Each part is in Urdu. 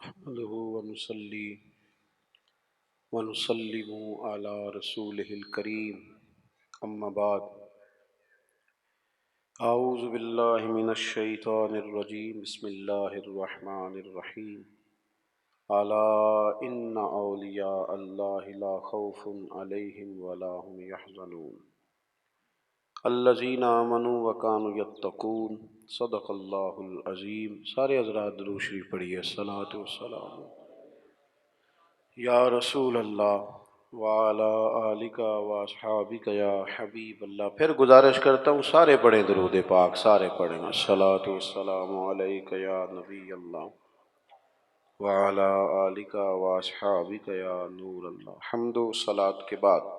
نحمده ونصلي ونسلم على رسوله الكريم أما بعد أعوذ بالله من الشيطان الرجيم بسم الله الرحمن الرحيم ألا إن أولياء الله لا خوف عليهم ولا هم يحزنون الذين آمنوا وكانوا يتقون صدق الله العظيم. سارے حضرات درود شریف پڑھیے. الصلاۃ والسلام یا رسول اللہ وعلی آلک و اصحابک یا حبیب اللہ. پھر گزارش کرتا ہوں سارے پڑھیں درود پاک، سارے پڑھیں. الصلاۃ والسلام علیک یا نبی اللہ وعلی آلک و اصحابک یا نور اللہ. حمد و صلاۃ کے بعد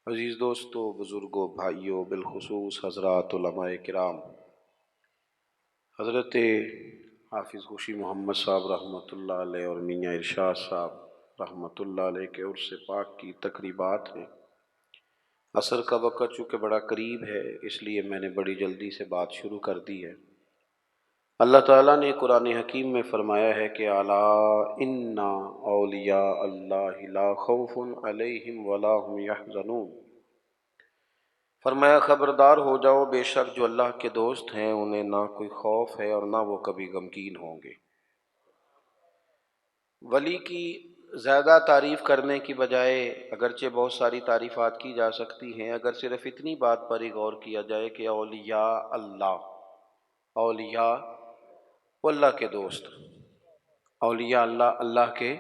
عزیز دوستو، بزرگوں، بھائیوں، بالخصوص حضرات علماء کرام، حضرت حافظ خوشی محمد صاحب رحمۃ اللہ علیہ اور میاں ارشاد صاحب رحمۃ اللہ علیہ کے عرس پاک کی تقریبات ہیں. عصر کا وقت چونکہ بڑا قریب ہے، اس لیے میں نے بڑی جلدی سے بات شروع کر دی ہے. اللہ تعالیٰ نے قرآن حکیم میں فرمایا ہے کہ الا ان اولیاء اللہ لا خوف علیہم ولا هم یحزنون. فرمایا خبردار ہو جاؤ، بے شک جو اللہ کے دوست ہیں انہیں نہ کوئی خوف ہے اور نہ وہ کبھی غمگین ہوں گے. ولی کی زیادہ تعریف کرنے کی بجائے اگرچہ بہت ساری تعریفات کی جا سکتی ہیں، اگر صرف اتنی بات پر ہی غور کیا جائے کہ اولیاء اللہ، اولیاء وہ اللہ کے دوست. اولیاء اللہ، اللہ کے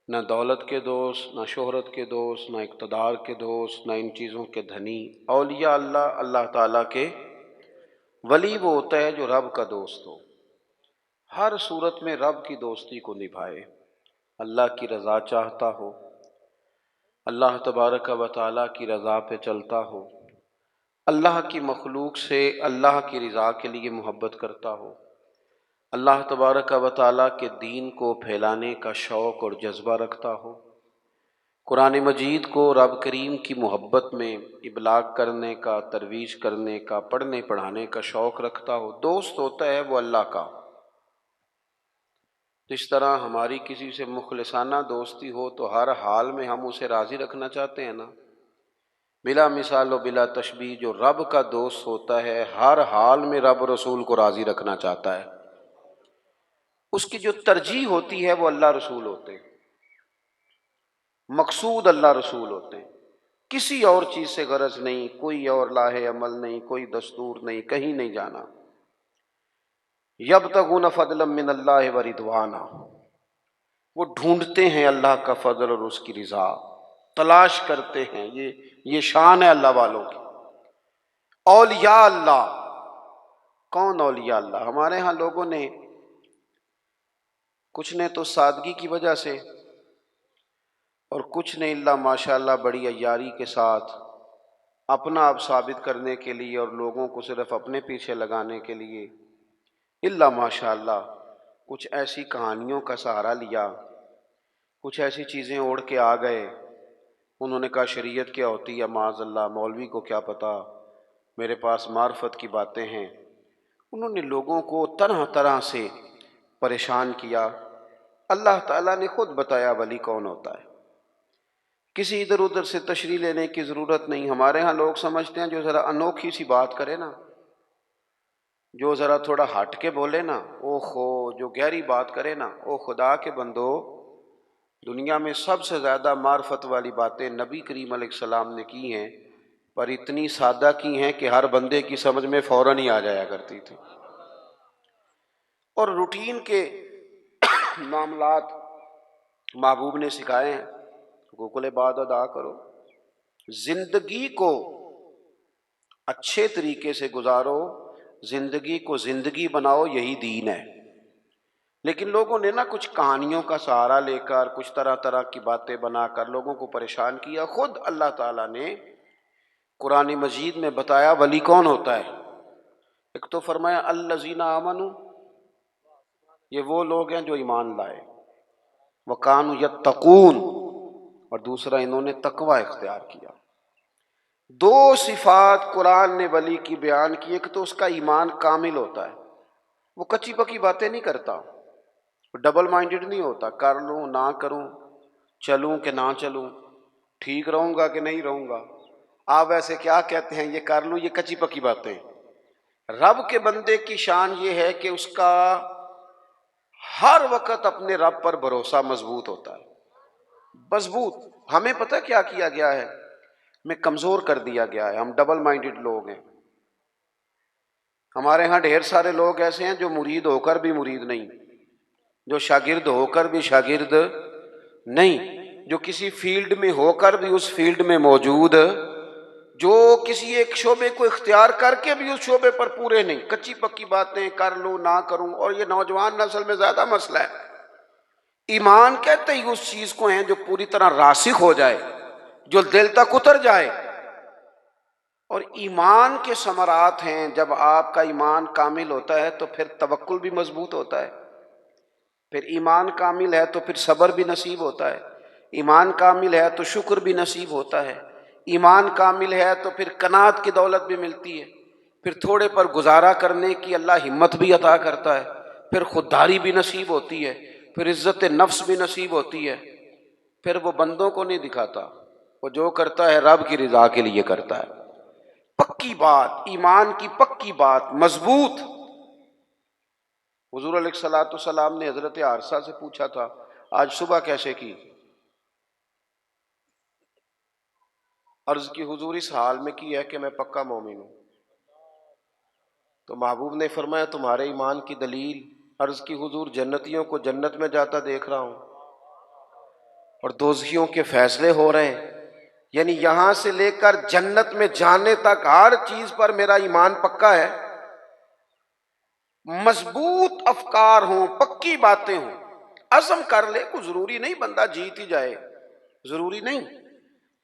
نہ دولت کے دوست، نہ شہرت کے دوست، نہ اقتدار کے دوست، نہ ان چیزوں کے دھنی. اولیاء اللہ، اللہ تعالیٰ کے ولی وہ ہوتا ہے جو رب کا دوست ہو، ہر صورت میں رب کی دوستی کو نبھائے، اللہ کی رضا چاہتا ہو، اللہ تبارک و تعالیٰ کی رضا پہ چلتا ہو، اللہ کی مخلوق سے اللہ کی رضا کے لیے محبت کرتا ہو، اللہ تبارک و تعالیٰ کے دین کو پھیلانے کا شوق اور جذبہ رکھتا ہو، قرآن مجید کو رب کریم کی محبت میں ابلاغ کرنے کا، ترویج کرنے کا، پڑھنے پڑھانے کا شوق رکھتا ہو. دوست ہوتا ہے وہ اللہ کا. جس طرح ہماری کسی سے مخلصانہ دوستی ہو تو ہر حال میں ہم اسے راضی رکھنا چاہتے ہیں نا، بلا مثال و بلا تشبیہ. جو رب کا دوست ہوتا ہے ہر حال میں رب رسول کو راضی رکھنا چاہتا ہے. اس کی جو ترجیح ہوتی ہے وہ اللہ رسول ہوتے ہیں، مقصود اللہ رسول ہوتے ہیں. کسی اور چیز سے غرض نہیں، کوئی اور لاہ عمل نہیں، کوئی دستور نہیں، کہیں نہیں جانا. یبتغون فضلا من اللہ ورضوانا، وہ ڈھونڈتے ہیں اللہ کا فضل اور اس کی رضا، تلاش کرتے ہیں. یہ شان ہے اللہ والوں کی. اولیاء اللہ، کون اولیاء اللہ؟ ہمارے ہاں لوگوں نے، کچھ نے تو سادگی کی وجہ سے اور کچھ نے اللہ ماشاءاللہ بڑی عیاری کے ساتھ اپنا آپ ثابت کرنے کے لیے اور لوگوں کو صرف اپنے پیچھے لگانے کے لیے اللہ ماشاءاللہ کچھ ایسی کہانیوں کا سہارا لیا، کچھ ایسی چیزیں اوڑھ کے آ گئے. انہوں نے کہا شریعت کیا ہوتی ہے، معاذ اللہ مولوی کو کیا پتا، میرے پاس معرفت کی باتیں ہیں. انہوں نے لوگوں کو طرح طرح سے پریشان کیا. اللہ تعالیٰ نے خود بتایا ولی کون ہوتا ہے. کسی ادھر ادھر سے تشریح لینے کی ضرورت نہیں. ہمارے ہاں لوگ سمجھتے ہیں جو ذرا انوکھی سی بات کرے نا، جو ذرا تھوڑا ہٹ کے بولے نا، او خو، جو گہری بات کرے نا، او خدا کے بندو، دنیا میں سب سے زیادہ معرفت والی باتیں نبی کریم علیہ السلام نے کی ہیں، پر اتنی سادہ کی ہیں کہ ہر بندے کی سمجھ میں فوراً ہی آ جایا کرتی تھی. اور روٹین کے معاملات محبوب نے سکھائے ہیں. حقوق العباد ادا کرو، زندگی کو اچھے طریقے سے گزارو، زندگی کو زندگی بناؤ، یہی دین ہے. لیکن لوگوں نے نا کچھ کہانیوں کا سہارا لے کر، کچھ طرح طرح کی باتیں بنا کر لوگوں کو پریشان کیا. خود اللہ تعالیٰ نے قرآن مجید میں بتایا ولی کون ہوتا ہے. ایک تو فرمایا الذین آمنوا، یہ وہ لوگ ہیں جو ایمان لائے، وکانوا یتقون، اور دوسرا انہوں نے تقوی اختیار کیا. دو صفات قرآن نے ولی کی بیان کی. ایک تو اس کا ایمان کامل ہوتا ہے، وہ کچی پکی باتیں نہیں کرتا. ڈبل مائنڈڈ نہیں ہوتا، کر لوں نہ کروں، چلوں کہ نہ چلوں، ٹھیک رہوں گا کہ نہیں رہوں گا۔ آپ ویسے کیا کہتے ہیں، یہ کر لوں، یہ کچی پکی باتیں۔ رب کے بندے کی شان یہ ہے کہ اس کا ہر وقت اپنے رب پر بھروسہ مضبوط ہوتا ہے، مضبوط۔ ہمیں پتہ کیا کیا گیا ہے، ہمیں کمزور کر دیا گیا ہے، ہم ڈبل مائنڈڈ لوگ ہیں۔ ہمارے ہاں ڈھیر سارے لوگ ایسے ہیں جو مرید ہو کر بھی مرید نہیں، جو شاگرد ہو کر بھی شاگرد نہیں، جو کسی فیلڈ میں ہو کر بھی اس فیلڈ میں موجود، جو کسی ایک شعبے کو اختیار کر کے بھی اس شعبے پر پورے نہیں، کچی پکی باتیں، کر لوں نہ کروں۔ اور یہ نوجوان نسل میں زیادہ مسئلہ ہے۔ ایمان کہتے ہی اس چیز کو ہیں جو پوری طرح راسخ ہو جائے، جو دل تک اتر جائے۔ اور ایمان کے ثمرات ہیں، جب آپ کا ایمان کامل ہوتا ہے تو پھر توکل بھی مضبوط ہوتا ہے، پھر ایمان کامل ہے تو پھر صبر بھی نصیب ہوتا ہے، ایمان کامل ہے تو شکر بھی نصیب ہوتا ہے، ایمان کامل ہے تو پھر قناعت کی دولت بھی ملتی ہے، پھر تھوڑے پر گزارا کرنے کی اللہ ہمت بھی عطا کرتا ہے، پھر خودداری بھی نصیب ہوتی ہے، پھر عزت نفس بھی نصیب ہوتی ہے۔ پھر وہ بندوں کو نہیں دکھاتا، وہ جو کرتا ہے رب کی رضا کے لیے کرتا ہے۔ پکی بات، ایمان کی پکی بات، مضبوط۔ حضور علیہ الصلوۃ والسلام نے حضرت عارثہ سے پوچھا تھا آج صبح کیسے کی؟ عرض کی حضور اس حال میں کی ہے کہ میں پکا مومن ہوں۔ تو محبوب نے فرمایا تمہارے ایمان کی دلیل؟ عرض کی حضور جنتیوں کو جنت میں جاتا دیکھ رہا ہوں اور دوزخیوں کے فیصلے ہو رہے ہیں، یعنی یہاں سے لے کر جنت میں جانے تک ہر چیز پر میرا ایمان پکا ہے۔ مضبوط افکار ہوں، پکی باتیں ہوں، عزم کر لے، کوئی ضروری نہیں بندہ جیت ہی جائے، ضروری نہیں۔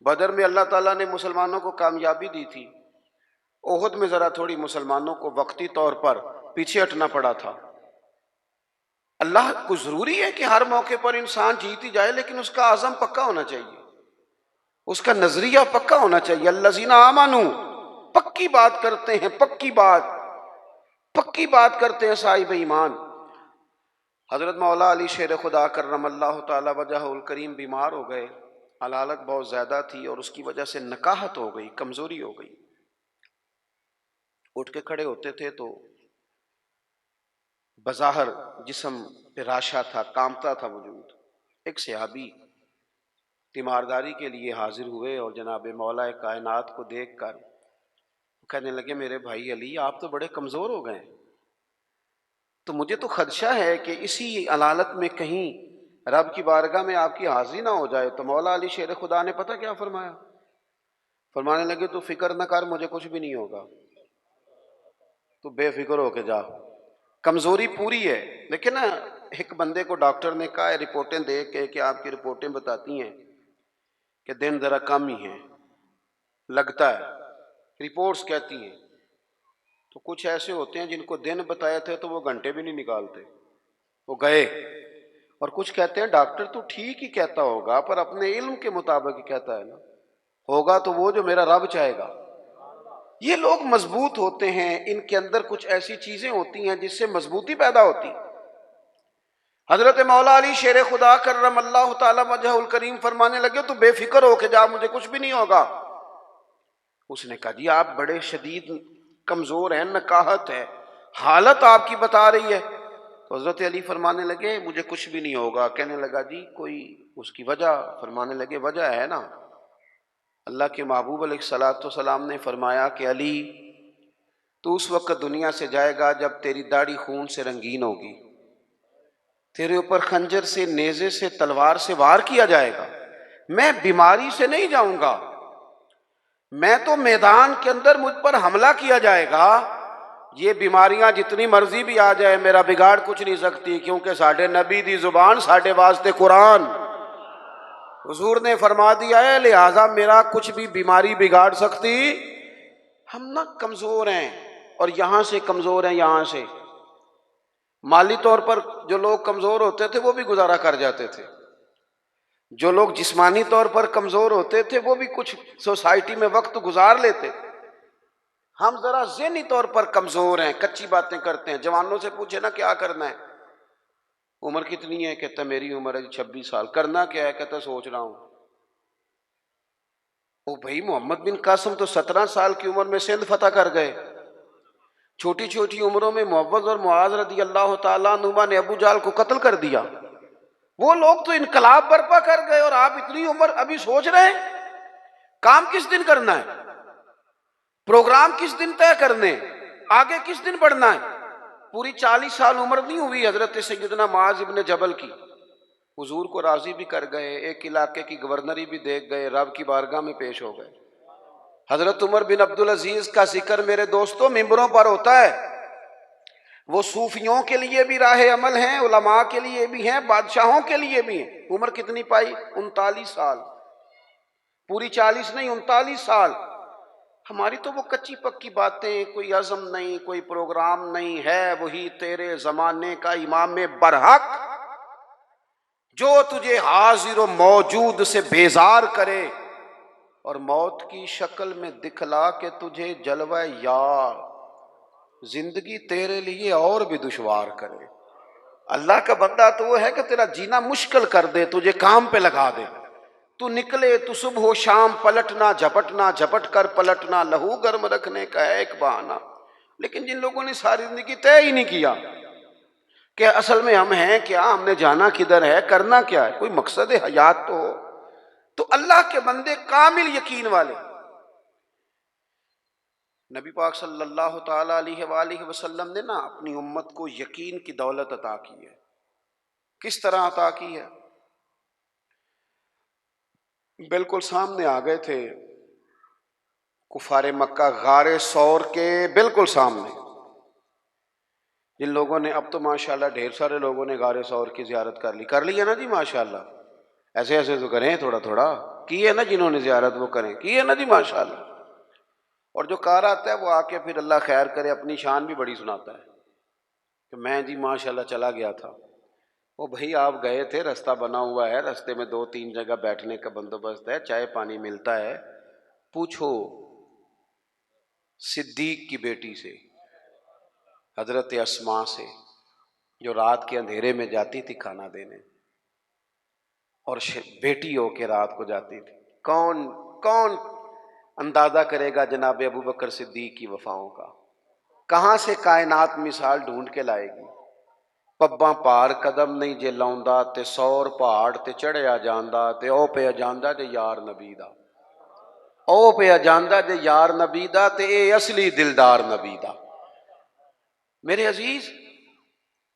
بدر میں اللہ تعالیٰ نے مسلمانوں کو کامیابی دی تھی، احد میں ذرا تھوڑی مسلمانوں کو وقتی طور پر پیچھے ہٹنا پڑا تھا۔ اللہ کو ضروری ہے کہ ہر موقع پر انسان جیت ہی جائے، لیکن اس کا عزم پکا ہونا چاہیے، اس کا نظریہ پکا ہونا چاہیے۔ الذین آمنوا، پکی بات کرتے ہیں، پکی بات کرتے ہیں صاحب ایمان۔ حضرت مولا علی شیر خدا کرم اللہ تعالی وجہہ الکریم بیمار ہو گئے، علالت بہت زیادہ تھی اور اس کی وجہ سے نکاہت ہو گئی، کمزوری ہو گئی۔ اٹھ کے کھڑے ہوتے تھے تو بظاہر جسم پہ راشا تھا، کامتا تھا وجود۔ ایک صحابی تیمارداری کے لیے حاضر ہوئے اور جناب مولا کائنات کو دیکھ کر کہنے لگے میرے بھائی علی آپ تو بڑے کمزور ہو گئے، تو مجھے تو خدشہ ہے کہ اسی علالت میں کہیں رب کی بارگاہ میں آپ کی حاضری نہ ہو جائے۔ تو مولا علی شیر خدا نے پتہ کیا فرمایا؟ فرمانے لگے تو فکر نہ کر، مجھے کچھ بھی نہیں ہوگا، تو بے فکر ہو کے جا۔ کمزوری پوری ہے، لیکن نا ایک بندے کو ڈاکٹر نے کہا ہے رپورٹیں دیکھ کے کہ آپ کی رپورٹیں بتاتی ہیں کہ دن ذرا کم ہی ہیں، لگتا ہے، رپورٹس کہتی ہیں۔ تو کچھ ایسے ہوتے ہیں جن کو دن بتایا تھے تو وہ گھنٹے بھی نہیں نکالتے، وہ گئے۔ اور کچھ کہتے ہیں ڈاکٹر تو ٹھیک ہی کہتا ہوگا پر اپنے علم کے مطابق ہی کہتا ہے نا، ہوگا تو وہ جو میرا رب چاہے گا۔ یہ لوگ مضبوط ہوتے ہیں، ان کے اندر کچھ ایسی چیزیں ہوتی ہیں جس سے مضبوطی پیدا ہوتی۔ حضرت مولا علی شیر خدا کرم اللہ تعالی وجہ الکریم فرمانے لگے تو بے فکر ہو کے جا، مجھے کچھ بھی نہیں ہوگا۔ اس نے کہا جی آپ بڑے شدید کمزور ہیں، نکاہت ہے، حالت آپ کی بتا رہی ہے۔ تو حضرت علی فرمانے لگے مجھے کچھ بھی نہیں ہوگا۔ کہنے لگا جی کوئی اس کی وجہ؟ فرمانے لگے وجہ ہے نا، اللہ کے محبوب علیہ الصلوۃ والسلام نے فرمایا کہ علی تو اس وقت دنیا سے جائے گا جب تیری داڑھی خون سے رنگین ہوگی، تیرے اوپر خنجر سے، نیزے سے، تلوار سے وار کیا جائے گا، میں بیماری سے نہیں جاؤں گا، میں تو میدان کے اندر مجھ پر حملہ کیا جائے گا۔ یہ بیماریاں جتنی مرضی بھی آ جائے میرا بگاڑ کچھ نہیں سکتی، کیونکہ ساڈے نبی دی زبان ساڈے واسطے قرآن، حضور نے فرما دیا ہے، لہذا میرا کچھ بھی بیماری بگاڑ سکتی۔ ہم نہ کمزور ہیں، اور یہاں سے کمزور ہیں، یہاں سے مالی طور پر جو لوگ کمزور ہوتے تھے وہ بھی گزارا کر جاتے تھے، جو لوگ جسمانی طور پر کمزور ہوتے تھے وہ بھی کچھ سوسائٹی میں وقت گزار لیتے۔ ہم ذرا ذہنی طور پر کمزور ہیں، کچی باتیں کرتے ہیں۔ جوانوں سے پوچھے نا کیا کرنا ہے، عمر کتنی ہے؟ کہتا میری عمر ہے 26 سال۔ کرنا کیا ہے؟ کہتا سوچ رہا ہوں۔ او بھائی، محمد بن قاسم تو 17 سال کی عمر میں سندھ فتح کر گئے۔ چھوٹی چھوٹی عمروں میں معوذ اور معاذ رضی اللہ تعالیٰ عنہما نے ابو جہل کو قتل کر دیا۔ وہ لوگ تو انقلاب برپا کر گئے اور آپ اتنی عمر ابھی سوچ رہے ہیں کام کس دن کرنا ہے، پروگرام کس دن طے کرنے، آگے کس دن بڑھنا ہے۔ پوری 40 سال عمر نہیں ہوئی حضرت سیدنا معاذ ابن جبل کی، حضور کو راضی بھی کر گئے، ایک علاقے کی گورنری بھی دیکھ گئے، رب کی بارگاہ میں پیش ہو گئے۔ حضرت عمر بن عبدالعزیز کا ذکر میرے دوستوں ممبروں پر ہوتا ہے، وہ صوفیوں کے لیے بھی راہ عمل ہیں، علماء کے لیے بھی ہیں، بادشاہوں کے لیے بھی ہیں۔ عمر کتنی پائی؟ 39 سال، پوری 40 نہیں، 39 سال۔ ہماری تو وہ کچی پکی باتیں، کوئی عزم نہیں، کوئی پروگرام نہیں ہے۔ وہی تیرے زمانے کا امام برحق جو تجھے حاضر و موجود سے بیزار کرے اور موت کی شکل میں دکھلا کے تجھے جلوہ یار زندگی تیرے لیے اور بھی دشوار کرے۔ اللہ کا بندہ تو وہ ہے کہ تیرا جینا مشکل کر دے، تجھے کام پہ لگا دے، تو نکلے تو صبح و شام پلٹنا جھپٹنا، جھپٹ کر پلٹنا، لہو گرم رکھنے کا ہے ایک بہانہ۔ لیکن جن لوگوں نے ساری زندگی طے ہی نہیں کیا کہ اصل میں ہم ہیں کیا، ہم نے جانا کدھر ہے، کرنا کیا ہے، کوئی مقصد حیات تو ہو، تو اللہ کے بندے کامل یقین والے۔ نبی پاک صلی اللہ تعالی علیہ وآلہ وسلم نے اپنی امت کو یقین کی دولت عطا کی ہے۔ کس طرح عطا کی ہے؟ بالکل سامنے آ گئے تھے کفار مکہ، غار ثور کے بالکل سامنے۔ جن لوگوں نے، اب تو ماشاءاللہ ڈھیر سارے لوگوں نے غار ثور کی زیارت کر لی ہے نا جی، ماشاءاللہ۔ ایسے ایسے تو کریں، تھوڑا تھوڑا کی ہے نا، جنہوں نے زیارت وہ کریں، کی ہے نا جی ماشاءاللہ۔ اور جو کار آتا ہے وہ آ کے پھر اللہ خیر کرے اپنی شان بھی بڑی سناتا ہے کہ میں جی ماشاءاللہ چلا گیا تھا۔ وہ بھائی آپ گئے تھے، رستہ بنا ہوا ہے، رستے میں 2-3 جگہ بیٹھنے کا بندوبست ہے، چائے پانی ملتا ہے۔ پوچھو صدیق کی بیٹی سے، حضرت اسماء سے، جو رات کے اندھیرے میں جاتی تھی کھانا دینے، اور بیٹی ہو کے رات کو جاتی تھی۔ کون اندازہ کرے گا جناب ابو بکر صدیق کی وفاؤں کا؟ کہاں سے کائنات مثال ڈھونڈ کے لائے گی؟ پباں پار قدم نہیں جے لاؤندا تے سور پہاڑ تے چڑھیا جاندا تے او پہ جاندا جے یار نبی دا، او پہ جاندا جے یار نبی دا تے اے اصلی دلدار نبی دا۔ میرے عزیز،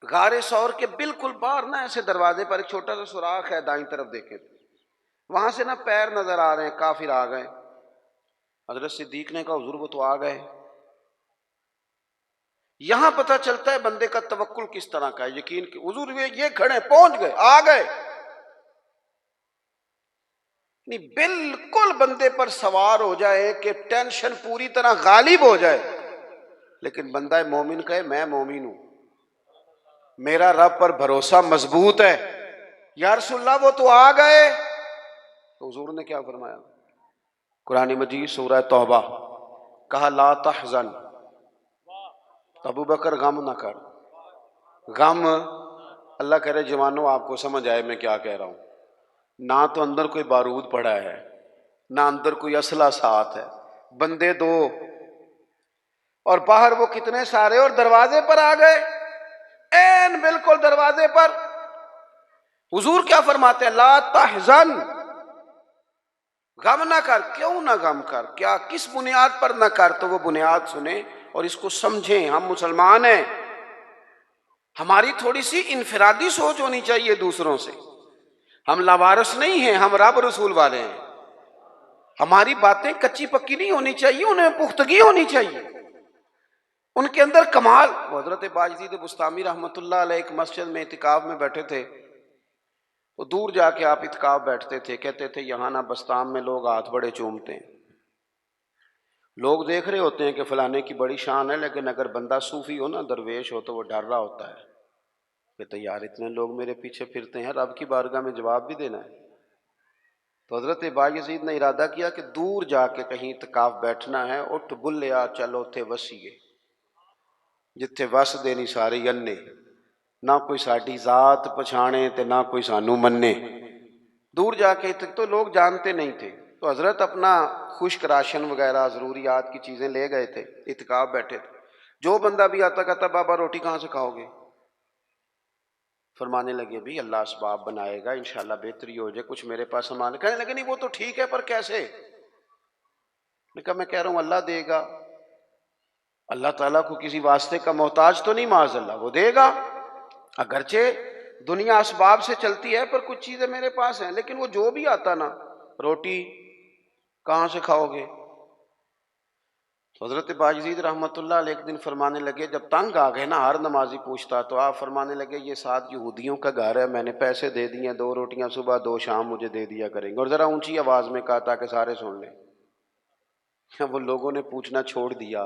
غار ثور کے بالکل باہر ایسے دروازے پر ایک چھوٹا سا سوراخ ہے، دائیں طرف دیکھیں وہاں سے پیر نظر آ رہے ہیں، کافر آ گئے۔ حضرت صدیق نے کہا حضور وہ تو آ گئے۔ یہاں پتہ چلتا ہے بندے کا توکل کس طرح کا ہے، یقین کہ حضور یہ کھڑے پہنچ گئے، آ گئے، نہیں بالکل بندے پر سوار ہو جائے کہ ٹینشن پوری طرح غالب ہو جائے، لیکن بندہ مومن کہے میں مومن ہوں، میرا رب پر بھروسہ مضبوط ہے۔ یا رسول اللہ وہ تو آ گئے، تو حضور نے کیا فرمایا؟ قرآن مجید سورہ توبہ، کہا لا تحزن، ابو بکر غم نہ کر۔ غم، اللہ کرے جوانوں آپ کو سمجھ آئے میں کیا کہہ رہا ہوں۔ نہ تو اندر کوئی بارود پڑا ہے، نہ اندر کوئی اسلحہ ساتھ ہے، بندے دو، اور باہر وہ کتنے سارے، اور دروازے پر آ گئے، این بالکل دروازے پر۔ حضور کیا فرماتے ہیں؟ لا تحزن، غم نہ کر۔ کیوں نہ غم کر؟ کیا کس بنیاد پر نہ کر؟ تو وہ بنیاد سنیں اور اس کو سمجھیں۔ ہم مسلمان ہیں، ہماری تھوڑی سی انفرادی سوچ ہونی چاہیے دوسروں سے، ہم لاوارث نہیں ہیں، ہم رب رسول والے ہیں۔ ہماری باتیں کچی پکی نہیں ہونی چاہیے، انہیں پختگی ہونی چاہیے، ان کے اندر کمال۔ حضرت باجدید بستامی رحمۃ اللہ علیہ ایک مسجد میں اعتکاف میں بیٹھے تھے، تو دور جا کے آپ اعتکاف بیٹھتے تھے، کہتے تھے یہاں نا بستام میں لوگ ہاتھ بڑے چومتے ہیں، لوگ دیکھ رہے ہوتے ہیں کہ فلانے کی بڑی شان ہے، لیکن اگر بندہ صوفی ہو نا، درویش ہو، تو وہ ڈر رہا ہوتا ہے کہ یار اتنے لوگ میرے پیچھے پھرتے ہیں، رب کی بارگاہ میں جواب بھی دینا ہے۔ تو حضرت باجدید نے ارادہ کیا کہ دور جا کے کہیں اعتکاف بیٹھنا ہے، اٹھ بلیا چلو تھے وسیے، جتھے وس دے نہیں سارے انے، نہ کوئی ساڈی ذات پچھانے تے نہ کوئی سانو مننے۔ دور جا کے تو لوگ جانتے نہیں تھے، تو حضرت اپنا خشک راشن وغیرہ ضروریات کی چیزیں لے گئے تھے، اعتکاف بیٹھے تھے۔ جو بندہ بھی آتا کہتا بابا روٹی کہاں سے کھاؤ گے؟ فرمانے لگے بھی اللہ اسباب بنائے گا، انشاءاللہ بہتری ہو جائے، کچھ میرے پاس سامان۔ کہنے لگے نہیں وہ تو ٹھیک ہے پر کیسے؟ میں کہا میں کہہ رہا ہوں اللہ دے گا، اللہ تعالیٰ کو کسی واسطے کا محتاج تو نہیں، معاذ اللہ، وہ دے گا۔ اگرچہ دنیا اسباب سے چلتی ہے پر کچھ چیزیں میرے پاس ہیں، لیکن وہ جو بھی آتا نا، روٹی کہاں سے کھاؤ گے؟ تو حضرت باجزید رحمۃ اللہ علیہ ایک دن فرمانے لگے، جب تنگ آ گئے نا، ہر نمازی پوچھتا، تو آپ فرمانے لگے یہ 7 یہودیوں کا گھر ہے، میں نے پیسے دے دیے، 2 روٹیاں صبح 2 شام مجھے دے دیا کریں گے، اور ذرا اونچی آواز میں کہا تاکہ سارے سن لیں۔ وہ لوگوں نے پوچھنا چھوڑ دیا۔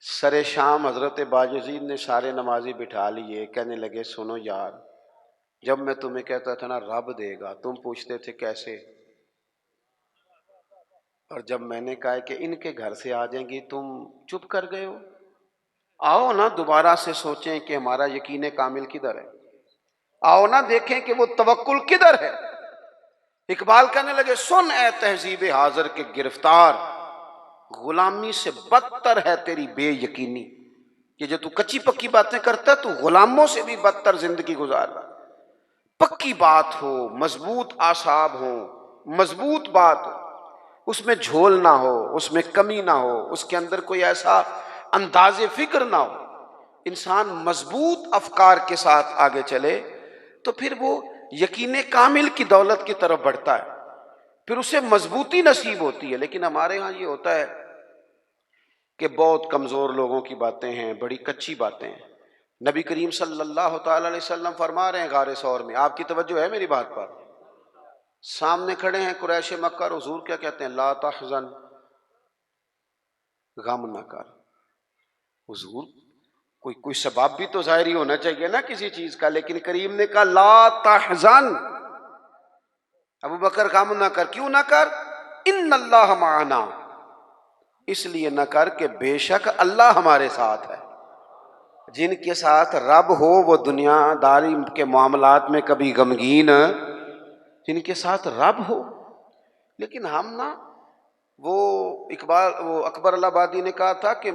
سر شام حضرت باجزید نے سارے نمازی بٹھا لیے، کہنے لگے سنو یار، جب میں تمہیں کہتا تھا نا رب دے گا، تم پوچھتے تھے کیسے، اور جب میں نے کہا کہ ان کے گھر سے آ جائیں گی تم چپ کر گئے ہو۔ آؤ نا دوبارہ سے سوچیں کہ ہمارا یقین کامل کدھر ہے، آؤ نا دیکھیں کہ وہ توکل کدھر ہے۔ اقبال کہنے لگے سن اے تہذیب حاضر کے گرفتار، غلامی سے بدتر ہے تیری بے یقینی، کہ جو تو کچی پکی باتیں کرتا ہے تو غلاموں سے بھی بدتر زندگی گزار رہا۔ پکی بات ہو، مضبوط اعصاب ہو، مضبوط بات ہو، اس میں جھول نہ ہو، اس میں کمی نہ ہو، اس کے اندر کوئی ایسا انداز فکر نہ ہو، انسان مضبوط افکار کے ساتھ آگے چلے تو پھر وہ یقین کامل کی دولت کی طرف بڑھتا ہے، پھر اسے مضبوطی نصیب ہوتی ہے۔ لیکن ہمارے ہاں یہ ہوتا ہے کہ بہت کمزور لوگوں کی باتیں ہیں، بڑی کچی باتیں ہیں۔ نبی کریم صلی اللہ تعالی علیہ وسلم فرما رہے ہیں غار ثور میں، آپ کی توجہ ہے میری بات پر، سامنے کھڑے ہیں قریش مکہ، اور حضور کیا کہتے ہیں؟ لا تحزن، غم نہ کر۔ حضور کوئی سبب بھی تو ظاہری ہونا چاہیے نا کسی چیز کا، لیکن کریم نے کہا لا تحزن، ابو بکر غم نہ کر۔ کیوں نہ کر؟ ان اللہ معنا، اس لیے نہ کر کہ بے شک اللہ ہمارے ساتھ ہے۔ جن کے ساتھ رب ہو وہ دنیا داری کے معاملات میں کبھی غمگین، جن کے ساتھ رب ہو۔ لیکن ہم نا وہ اکبر اللہ آبادی نے کہا تھا کہ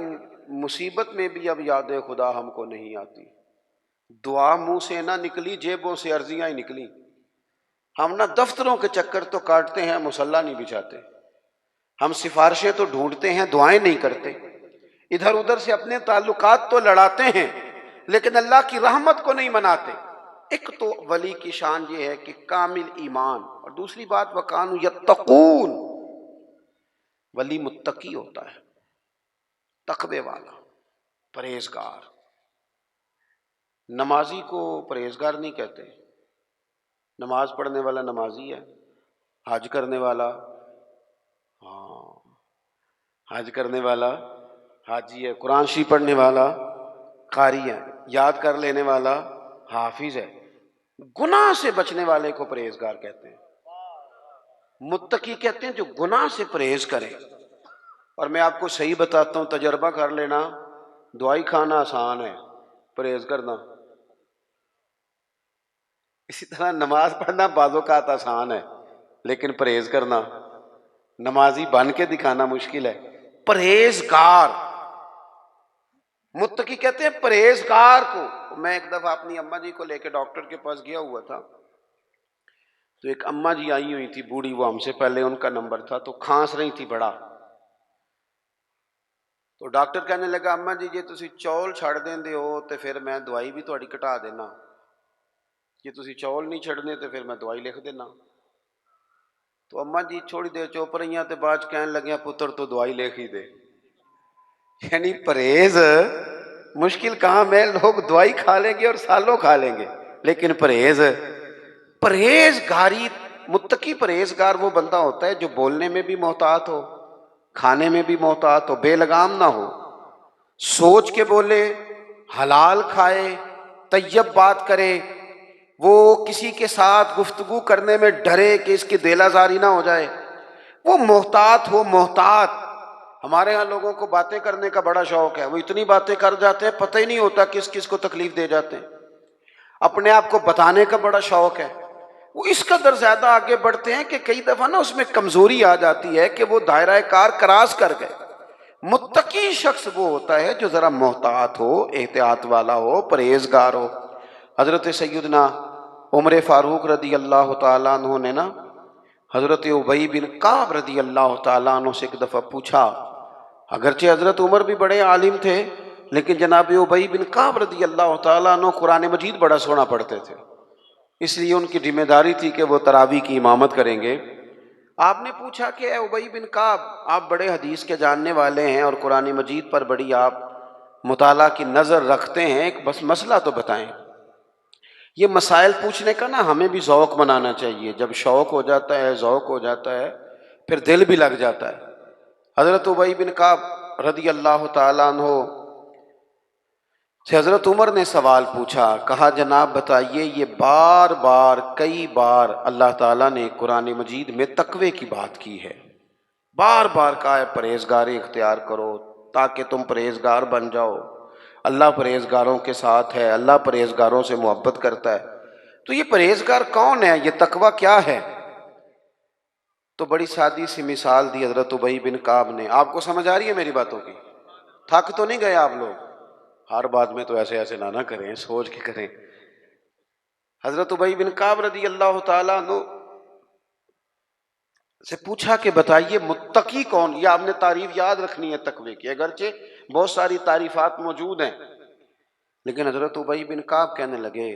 مصیبت میں بھی اب یاد خدا ہم کو نہیں آتی، دعا منہ سے نہ نکلی، جیبوں سے عرضیاں ہی نکلی۔ ہم نا دفتروں کے چکر تو کاٹتے ہیں، مصلی نہیں بچھاتے، ہم سفارشیں تو ڈھونڈتے ہیں، دعائیں نہیں کرتے، ادھر ادھر سے اپنے تعلقات تو لڑاتے ہیں لیکن اللہ کی رحمت کو نہیں مناتے۔ ایک تو ولی کی شان یہ ہے کہ کامل ایمان، اور دوسری بات وَكَانُوا يَتَّقُونَ، ولی متقی ہوتا ہے، تقوی والا، پرہیزگار۔ نمازی کو پرہیزگار نہیں کہتے، نماز پڑھنے والا نمازی ہے، حج کرنے والا، ہاں حج کرنے والا حاجی ہے، قرآن شریف پڑھنے والا قاری ہے، یاد کر لینے والا حافظ ہے۔ گناہ سے بچنے والے کو پرہیزگار کہتے ہیں، متقی کہتے ہیں جو گناہ سے پرہیز کرے۔ اور میں آپ کو صحیح بتاتا ہوں، تجربہ کر لینا، دعائی کھانا آسان ہے، پرہیز کرنا، اسی طرح نماز پڑھنا بعض اوقات آسان ہے لیکن پرہیز کرنا، نمازی بن کے دکھانا مشکل ہے۔ پرہیزگار، متقی کہتے ہیں پرہیزگار کو۔ میں ایک دفعہ اپنی اماں جی کو لے کے ڈاکٹر کے پاس گیا ہوا تھا، تو ایک اماں جی آئی ہوئی تھی بوڑھی، وہ ہم سے پہلے ان کا نمبر تھا، تو کھانس رہی تھی بڑا۔ تو ڈاکٹر کہنے لگا اماں جی جی تسی چول چھڑ دیندے ہو تے پھر میں دوائی بھی تہاڈی گھٹا دینا، جی تسی چول نہیں چھڑنے تے پھر میں دوائی لکھ دینا۔ تو اماں جی تھوڑی دیر چپ رہیاں تے بعد کہنے لگیاں پتر تو دوائی لکھ ہی دے۔ یعنی پرہیز مشکل کام ہے، لوگ دوائی کھا لیں گے اور سالوں کھا لیں گے لیکن پرہیزگاری، متقی پرہیزگار وہ بندہ ہوتا ہے جو بولنے میں بھی محتاط ہو، کھانے میں بھی محتاط ہو، بے لگام نہ ہو، سوچ کے بولے، حلال کھائے، طیب بات کرے، وہ کسی کے ساتھ گفتگو کرنے میں ڈرے کہ اس کی دل آزاری نہ ہو جائے، وہ محتاط ہو، محتاط۔ ہمارے ہاں لوگوں کو باتیں کرنے کا بڑا شوق ہے، وہ اتنی باتیں کر جاتے ہیں پتہ ہی نہیں ہوتا کس کس کو تکلیف دے جاتے ہیں۔ اپنے آپ کو بتانے کا بڑا شوق ہے، وہ اس قدر زیادہ آگے بڑھتے ہیں کہ کئی دفعہ نا اس میں کمزوری آ جاتی ہے کہ وہ دائرہ کار کراس کر گئے۔ متقی شخص وہ ہوتا ہے جو ذرا محتاط ہو، احتیاط والا ہو، پرہیزگار ہو۔ حضرت سیدنا عمر فاروق رضی اللہ تعالیٰ عنہ نے نا حضرت ابی بن کعب رضی اللہ تعالیٰ عنہ سے ایک دفعہ پوچھا، اگرچہ حضرت عمر بھی بڑے عالم تھے لیکن جناب ابی بن کعب رضی اللہ تعالیٰ عنہ قرآن مجید بڑا سونا پڑھتے تھے، اس لیے ان کی ذمہ داری تھی کہ وہ تراویح کی امامت کریں گے۔ آپ نے پوچھا کہ اے ابی بن کعب، آپ بڑے حدیث کے جاننے والے ہیں اور قرآن مجید پر بڑی آپ مطالعہ کی نظر رکھتے ہیں، ایک بس مسئلہ تو بتائیں۔ یہ مسائل پوچھنے کا نا ہمیں بھی ذوق بنانا چاہیے، جب شوق ہو جاتا ہے، ذوق ہو جاتا ہے، پھر دل بھی لگ جاتا ہے۔ حضرت ابی بن کعب رضی اللہ تعالیٰ عنہ سے حضرت عمر نے سوال پوچھا، کہا جناب بتائیے، یہ بار بار کئی بار اللہ تعالیٰ نے قرآن مجید میں تقوی کی بات کی ہے، بار بار کہا ہے پرہیزگاری اختیار کرو تاکہ تم پرہیزگار بن جاؤ، اللہ پرہیزگاروں کے ساتھ ہے، اللہ پرہیزگاروں سے محبت کرتا ہے۔ تو یہ پرہیزگار کون ہے، یہ تقوی کیا ہے؟ تو بڑی سادی سی مثال دی حضرت ابی بن کعب نے۔ آپ کو سمجھ آ رہی ہے میری باتوں کی؟ تھک تو نہیں گئے آپ لوگ؟ ہر بات میں تو ایسے نہ کریں، سوچ کے کریں۔ حضرت ابی بن کعب رضی اللہ تعالیٰ عنہ سے پوچھا کہ بتائیے متقی کون؟ یہ آپ نے تعریف یاد رکھنی ہے تقوی کی، اگرچہ بہت ساری تعریفات موجود ہیں، لیکن حضرت ابی بن کعب کہنے لگے،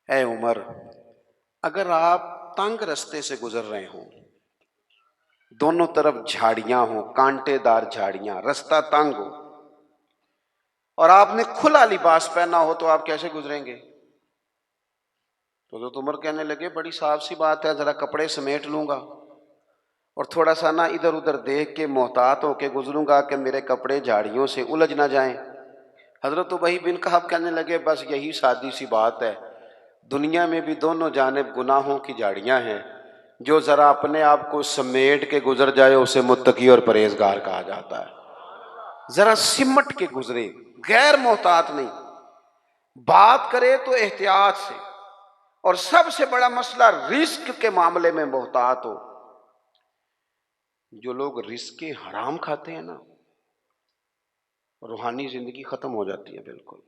اے عمر، اگر آپ تنگ رستے سے گزر رہے ہوں، دونوں طرف جھاڑیاں ہوں، کانٹے دار جھاڑیاں، رستہ تنگ ہو، اور آپ نے کھلا لباس پہنا ہو تو آپ کیسے گزریں گے؟ تو حضرت عمر کہنے لگے، بڑی صاف سی بات ہے، ذرا کپڑے سمیٹ لوں گا اور تھوڑا سا نا ادھر ادھر دیکھ کے محتاط ہو کے گزروں گا کہ میرے کپڑے جھاڑیوں سے الجھ نہ جائیں۔ حضرت ابی بن کعب کہنے لگے، بس یہی سادی سی بات ہے، دنیا میں بھی دونوں جانب گناہوں کی جھاڑیاں ہیں، جو ذرا اپنے آپ کو سمیٹ کے گزر جائے اسے متقی اور پرہیزگار کہا جاتا ہے۔ ذرا سمٹ کے گزرے، غیر محتاط نہیں، بات کرے تو احتیاط سے، اور سب سے بڑا مسئلہ رزق کے معاملے میں محتاط ہو۔ جو لوگ رزق حرام کھاتے ہیں نا، روحانی زندگی ختم ہو جاتی ہے بالکل۔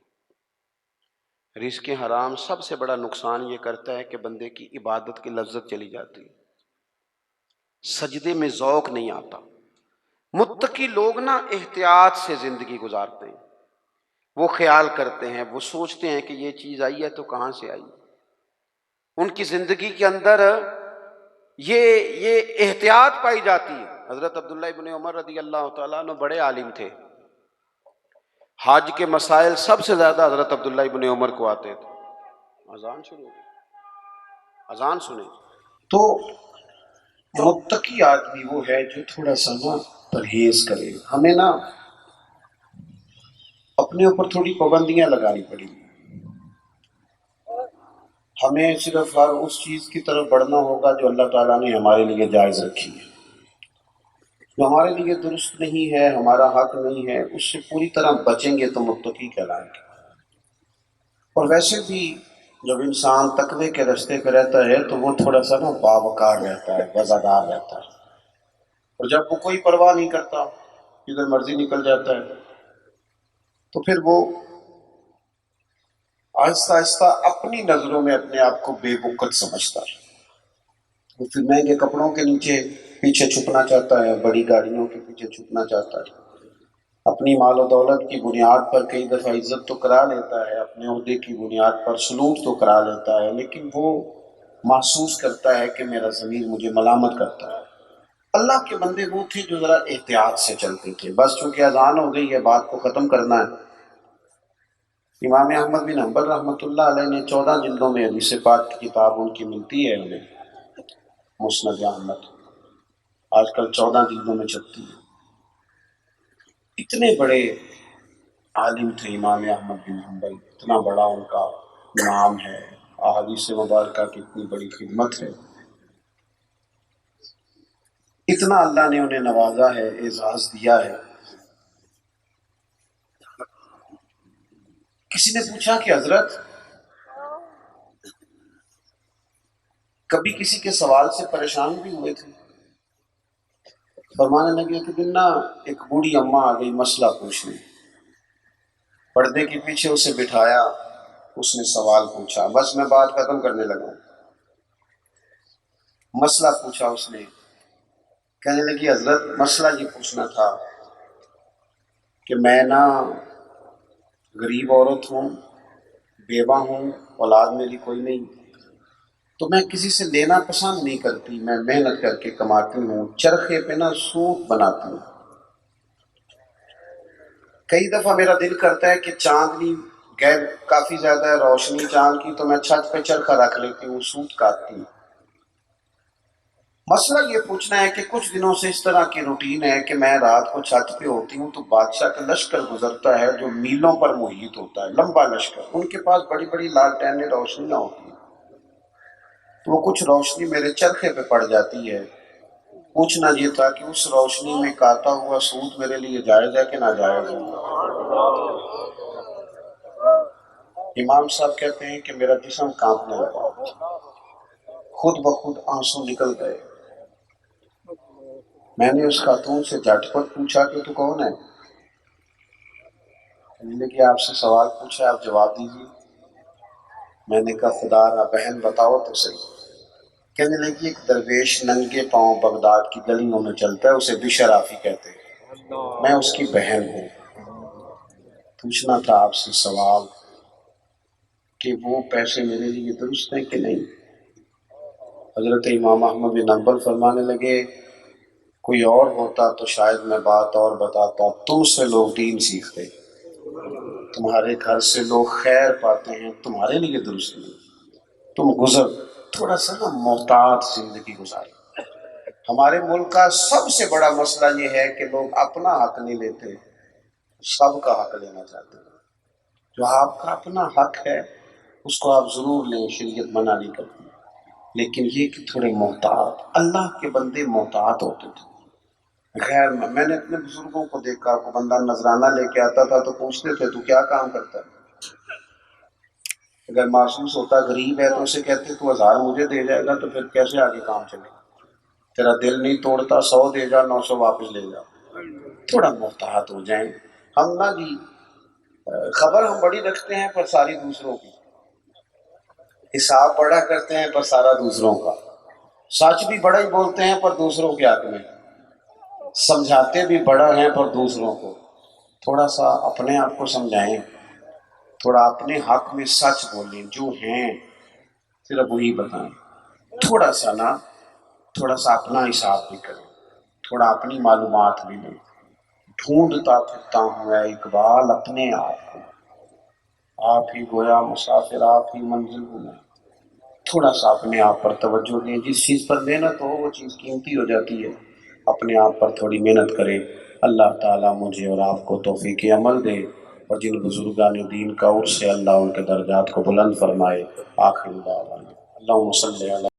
رزق حرام سب سے بڑا نقصان یہ کرتا ہے کہ بندے کی عبادت کی لذت چلی جاتی ہے، سجدے میں ذوق نہیں آتا۔ متقی لوگ نا احتیاط سے زندگی گزارتے ہیں، وہ خیال کرتے ہیں، وہ سوچتے ہیں کہ یہ چیز آئی ہے تو کہاں سے آئی۔ ان کی زندگی کے اندر یہ احتیاط پائی جاتی ہے۔ حضرت عبداللہ ابن عمر رضی اللہ تعالیٰ عنہ بڑے عالم تھے، حج کے مسائل سب سے زیادہ حضرت عبداللہ ابن عمر کو آتے تھے۔ اذان شروع ہوگی، اذان سنیں۔ تو متقی آدمی وہ ہے جو تھوڑا سا نا پرہیز کرے۔ ہمیں نا اپنے اوپر تھوڑی پابندیاں لگانی پڑی، ہمیں صرف ہر اس چیز کی طرف بڑھنا ہوگا جو اللہ تعالیٰ نے ہمارے لیے جائز رکھی ہے، جو ہمارے لیے درست نہیں ہے، ہمارا حق نہیں ہے، اس سے پوری طرح بچیں گے تو متقی کہلائیں گے۔ اور ویسے بھی جب انسان تقوی کے راستے پہ رہتا ہے تو وہ تھوڑا سا نا باوقار رہتا ہے، وفادار رہتا ہے، اور جب وہ کوئی پرواہ نہیں کرتا، جدھر مرضی نکل جاتا ہے، تو پھر وہ آہستہ آہستہ اپنی نظروں میں اپنے آپ کو بے وقت سمجھتا ہے۔ وہ پھر مہنگے کپڑوں کے نیچے پیچھے چھپنا چاہتا ہے، بڑی گاڑیوں کے پیچھے چھپنا چاہتا ہے، اپنی مال و دولت کی بنیاد پر کئی دفعہ عزت تو کرا لیتا ہے، اپنے عہدے کی بنیاد پر سلوک تو کرا لیتا ہے، لیکن وہ محسوس کرتا ہے کہ میرا ضمیر مجھے ملامت کرتا ہے۔ اللہ کے بندے وہ تھے جو ذرا احتیاط سے چلتے تھے۔ بس چونکہ اذان ہو گئی ہے، بات کو ختم کرنا ہے۔ امام احمد بن حنبل رحمۃ اللہ علیہ نے 14 جلدوں میں حدیث پاک کی کتاب ان کی ملتی ہے، انہیں مسند احمد آج کل 14 جلدوں میں چھپتی ہے۔ اتنے بڑے عالم تھے امام احمد بن حنبل، اتنا بڑا ان کا نام ہے، احادیث مبارکہ کی اتنی بڑی خدمت ہے، اتنا اللہ نے انہیں نوازا ہے، اعزاز دیا ہے کسی نے پوچھا کہ حضرت کبھی کسی کے سوال سے پریشان بھی ہوئے تھے؟ فرمانے لگے کہ دن نا ایک بوڑھی اماں آ گئی مسئلہ پوچھنے، پردے کے پیچھے اسے بٹھایا، اس نے سوال پوچھا، بس میں بات ختم کرنے لگا، مسئلہ پوچھا اس نے، کہنے لگی حضرت مسئلہ یہ پوچھنا تھا کہ میں نا غریب عورت ہوں، بیوہ ہوں، اولاد میری کوئی نہیں، تو میں کسی سے لینا پسند نہیں کرتی، میں محنت کر کے کماتی ہوں، چرخے پہ نا سوٹ بناتی ہوں، کئی دفعہ میرا دل کرتا ہے کہ چاندنی غیر کافی زیادہ ہے روشنی چاند کی، تو میں چھت پہ چرخا رکھ لیتی ہوں، سوٹ کاٹتی ہوں۔ مسئلہ یہ پوچھنا ہے کہ کچھ دنوں سے اس طرح کی روٹین ہے کہ میں رات کو چھت پہ ہوتی ہوں تو بادشاہ کا لشکر گزرتا ہے جو میلوں پر محیط ہوتا ہے، لمبا لشکر، ان کے پاس بڑی بڑی لالٹینیں روشنیاں ہوتی ہیں، تو وہ کچھ روشنی میرے چرخے پہ پڑ جاتی ہے، پوچھنا یہ تھا کہ اس روشنی میں کاتا ہوا سوٹ میرے لیے جائز ہے کہ ناجائز ہے؟ امام صاحب کہتے ہیں کہ میرا جسم کانپنے لگا، خود بخود آنسو نکل گئے، میں نے اس خاتون سے جھٹ پٹ پوچھا کہ تو کون ہے؟ کہنے لگی آپ سے سوال پوچھا، آپ جواب دیجیے۔ میں نے کہا خدا را بہن بتاؤ تو صحیح۔ کہنے لگی ایک درویش ننگے پاؤں بغداد کی گلیوں میں چلتا ہے، اسے بشرافی کہتے ہیں، میں اس کی بہن ہوں، پوچھنا تھا آپ سے سوال کہ وہ پیسے میرے لیے درست ہیں کہ نہیں؟ حضرت امام احمد بن حنبل فرمانے لگے کوئی اور ہوتا تو شاید میں بات اور بتاتا، تم سے لوگ دین سیکھتے، تمہارے گھر سے لوگ خیر پاتے ہیں، تمہارے لیے درست نہیں، تم گزر تھوڑا سا نا محتاط زندگی گزارے۔ ہمارے ملک کا سب سے بڑا مسئلہ یہ ہے کہ لوگ اپنا حق نہیں لیتے، سب کا حق لینا چاہتے ہیں، جو آپ کا اپنا حق ہے اس کو آپ ضرور لیں، شریعت منع نہیں کرتی، لیکن یہ کہ تھوڑے محتاط، اللہ کے بندے محتاط ہوتے تھے، غیر میں نے اپنے بزرگوں کو دیکھا، کو بندہ نذرانہ لے کے آتا تھا تو پوچھتے تھے تو کیا کام کرتا ہے؟ اگر محسوس ہوتا غریب ہے تو اسے کہتے تو 1000 مجھے دے جائے گا تو پھر کیسے آگے کام چلے گا؟ تیرا دل نہیں توڑتا 100 دے جا، 900 واپس لے جا، تھوڑا محتاط ہو جائیں۔ ہم نا جی خبر ہم بڑی رکھتے ہیں پر ساری دوسروں کی، حساب بڑا کرتے ہیں پر سارا دوسروں کا، سچ بھی بڑا ہی بولتے ہیں پر دوسروں کے حق میں، سمجھاتے بھی بڑا ہیں پر دوسروں کو، تھوڑا سا اپنے آپ کو سمجھائیں، تھوڑا اپنے حق میں سچ بولیں، جو ہیں صرف وہی بتائیں، تھوڑا سا نا تھوڑا سا اپنا حساب بھی کریں، تھوڑا اپنی معلومات بھی لیں۔ ڈھونڈتا پھرتا ہوں اے اقبال اپنے آپ کو، آپ ہی گویا مسافر، آپ ہی منزل ہوں میں، تھوڑا سا اپنے آپ پر توجہ دیں، جس چیز پر محنت ہو وہ چیز قیمتی ہو جاتی ہے، اپنے آپ پر تھوڑی محنت کریں۔ اللہ تعالیٰ مجھے اور آپ کو توفیق عمل دے، اور جن بزرگان دین کا عرص ہے اللہ ان کے درجات کو بلند فرمائے۔ آخر دعوانا اللہم صلی علی